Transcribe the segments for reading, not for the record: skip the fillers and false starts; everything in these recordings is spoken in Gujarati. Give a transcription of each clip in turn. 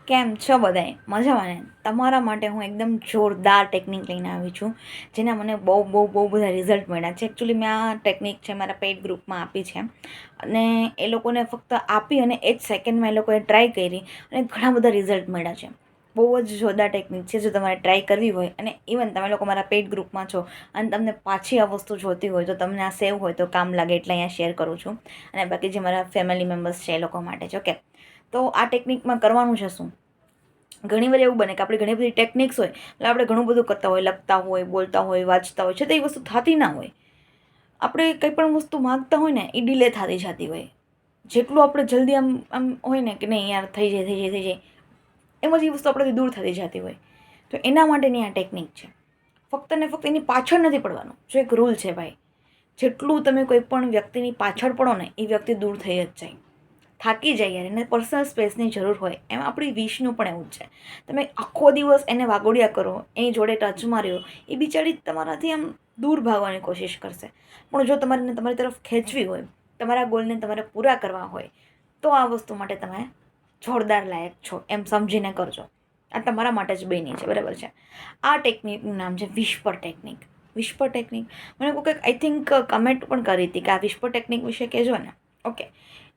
કેમ છો બધાય મજામાં ને? તમારા માટે હું એકદમ જોરદાર ટેકનિક લઈને આવી છું, જેના મને બહુ બધા રિઝલ્ટ મળ્યા છે. એકચ્યુઅલી મેં આ ટેકનિક છે મારા પેઇડ ગ્રુપમાં આપી છે, અને એ લોકોને ફક્ત આપી અને એ જ સેકન્ડમાં એ લોકોએ ટ્રાય કરી અને ઘણા બધા રિઝલ્ટ મળ્યા છે. બહુ જ જોરદાર ટેકનિક છે. જો તમારે ટ્રાય કરવી હોય અને ઇવન તમે લોકો મારા પેઇડ ગ્રુપમાં છો અને તમને પાછી આ વસ્તુ જોતી હોય તો તમને આ સેવ હોય તો કામ લાગે એટલે અહીંયા શેર કરું છું. અને બાકી જે મારા ફેમિલી મેમ્બર્સ છે એ લોકો માટે છે. ઓકે, તો આ ટેકનિકમાં કરવાનું છે શું? ઘણીવાર એવું બને કે આપણે ઘણી બધી ટેકનિક્સ હોય એટલે આપણે ઘણું બધું કરતા હોય, લખતા હોય, બોલતા હોય, વાંચતા હોય, છતાં એ વસ્તુ થતી ના હોય. આપણે કંઈ પણ વસ્તુ માગતા હોય ને એ ડિલે થતી જતી હોય. જેટલું આપણે જલ્દી આમ આમ હોય ને કે નહીં યાર થઈ જાય એમ જ એ વસ્તુ આપણાથી દૂર થતી જતી હોય. તો એના માટેની આ ટેકનિક છે. ફક્ત ને ફક્ત એની પાછળ નથી પડવાનું. જો એક રૂલ છે ભાઈ, જેટલું તમે કોઈ પણ વ્યક્તિની પાછળ પડો ને એ વ્યક્તિ દૂર થઈ જ જાય, થાકી જાય યાર. એને પર્સનલ સ્પેસની જરૂર હોય. એમ આપણી વિશનું પણ એવું જ છે. તમે આખો દિવસ એને વાગોડિયા કરો, એની જોડે ટચ માર્યો, એ બિચારી તમારાથી આમ દૂર ભાગવાની કોશિશ કરશે. પણ જો તમારે તમારી તરફ ખેંચવી હોય, તમારા ગોલને તમારે પૂરા કરવા હોય, તો આ વસ્તુ માટે તમે જોરદાર લાયક છો એમ સમજીને કરજો. આ તમારા માટે જ બની છે, બરાબર છે? આ ટેકનિકનું નામ છે વિસ્પર ટેકનિક. વિસ્પર ટેકનિક મને કોઈ આઈ થિંક કમેન્ટ પણ કરી હતી કે આ વિસ્પર ટેકનિક વિશે કહેજો ને. ઓકે,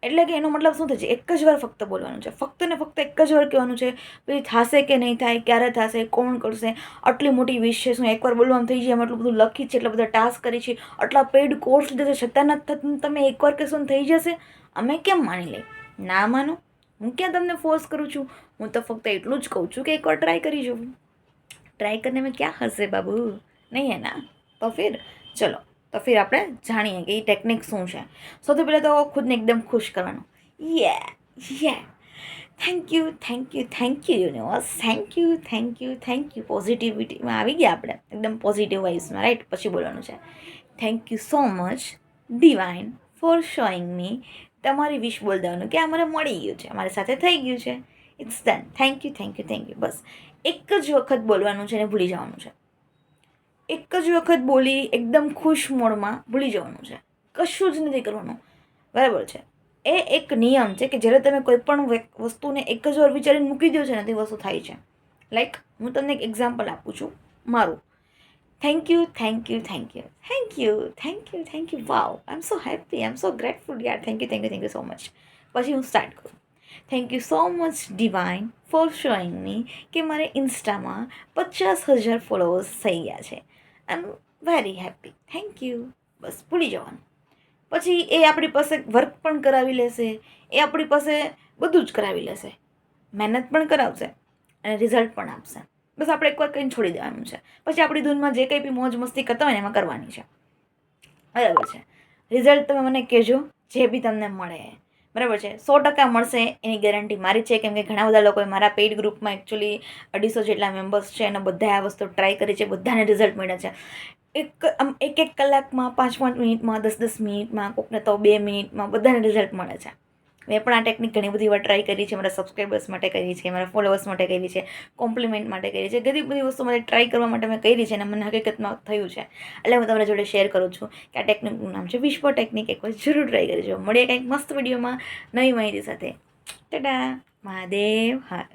એટલે કે એનો મતલબ શું થશે? એક જ વાર ફક્ત બોલવાનું છે, ફક્ત ને ફક્ત એક જ વાર કહેવાનું છે. પછી થશે કે નહીં થાય, ક્યારે થશે, કોણ કરશે, આટલી મોટી વિશ છે, શું એકવાર બોલવામાં થઈ જાય? એમ આટલું બધું લખી છે, એટલા બધા ટાસ્ક કરી છે, આટલા પેઇડ કોર્સ લીધા છે, છતાં નથી તમે એકવાર કહેશો ને થઈ જશે? અમે કેમ માની લઈએ? ના માનો. હું ક્યાં તમને ફોર્સ કરું છું? હું તો ફક્ત એટલું જ કહું છું કે એકવાર ટ્રાય કરી જવું. ટ્રાય કરને મેં ક્યાં હશે બાબુ? નહીં હે ના? તો ફિર ચલો, તો ફિર આપણે જાણીએ કે એ ટેકનિક શું છે. સૌથી પહેલાં તો ખુદને એકદમ ખુશ કરવાનું. યે thank you universe, thank you. પોઝિટિવિટીમાં આવી ગયા આપણે, એકદમ પોઝિટિવ વાઇબ્સમાં, રાઈટ? પછી બોલવાનું છે thank you so much divine for showing me. તમારી વિશ બોલ દેવાનું કે આ મને મળી ગયું છે, અમારી સાથે થઈ ગયું છે, ઇટ્સ ડન. Thank you. બસ એક જ વખત બોલવાનું છે અને ભૂલી જવાનું છે. એક જ વખત બોલી એકદમ ખુશ મોડમાં ભૂલી જવાનું છે. કશું જ નથી કરવાનું, બરાબર છે? એ એક નિયમ છે કે જ્યારે તમે કોઈ પણ વસ્તુને એક જ વાર વિચારીને મૂકી દો છો ને તે વસ્તુ થાય છે. લાઈક હું તમને એક એક્ઝામ્પલ આપું છું મારું. Thank you. Wow, I am so happy, I am so grateful યાર. Thank you so much. પછી હું સ્ટાર્ટ કરું. Thank you so much divine for showing me કે મારે ઇન્સ્ટામાં 50,000 ફોલોઅર્સ થઈ ગયા છે. I am very happy. Thank you. બસ ભૂલી જવાનું. પછી એ આપણી પાસે વર્ક પણ કરાવી લેશે, એ આપણી પાસે બધું જ કરાવી લેશે, મહેનત પણ કરાવશે અને રિઝલ્ટ પણ આપશે. બસ આપણે એકવાર કંઈ છોડી દેવાનું છે. પછી આપણી ધૂનમાં જે કંઈ બી મોજ મસ્તી કરતા હોય ને એમાં કરવાની છે, બરાબર છે? રિઝલ્ટ તમે મને કહેજો જે બી તમને મળે, બરાબર છે? 100% મળશે એની ગેરંટી મારી છે, કેમ કે ઘણા બધા લોકોએ મારા પેઇડ ગ્રુપમાં એકચ્યુઅલી 250 જેટલા મેમ્બર્સ છે અને બધાએ આ વસ્તુ ટ્રાય કરી છે, બધાને રિઝલ્ટ મળ્યા છે. એક કલાકમાં, 5 મિનિટમાં, 10 મિનિટમાં, કોકને તો 2 મિનિટમાં બધાને રિઝલ્ટ મળે છે. મેં પણ આ ટેકનિક ઘણી બધી વાર ટ્રાય કરી છે. મારા સબસ્ક્રાઈબર્સ માટે કરી છે, મારા ફોલોઅર્સ માટે કરી છે, કોમ્પ્લિમેન્ટ માટે કરી છે, ઘણી બધી વસ્તુ મારે ટ્રાય કરવા માટે મેં કરી છે અને મને હકીકતમાં થયું છે. એટલે હું તમારા જોડે શેર કરું છું કે આ ટેકનિકનું નામ છે વિસ્પર ટેકનિક. એકવાર જરૂર ટ્રાય કરજો. મળીએ કંઈક મસ્ત વિડીયોમાં નવી માહિતી સાથે. ટાટા, મહાદેવ હર.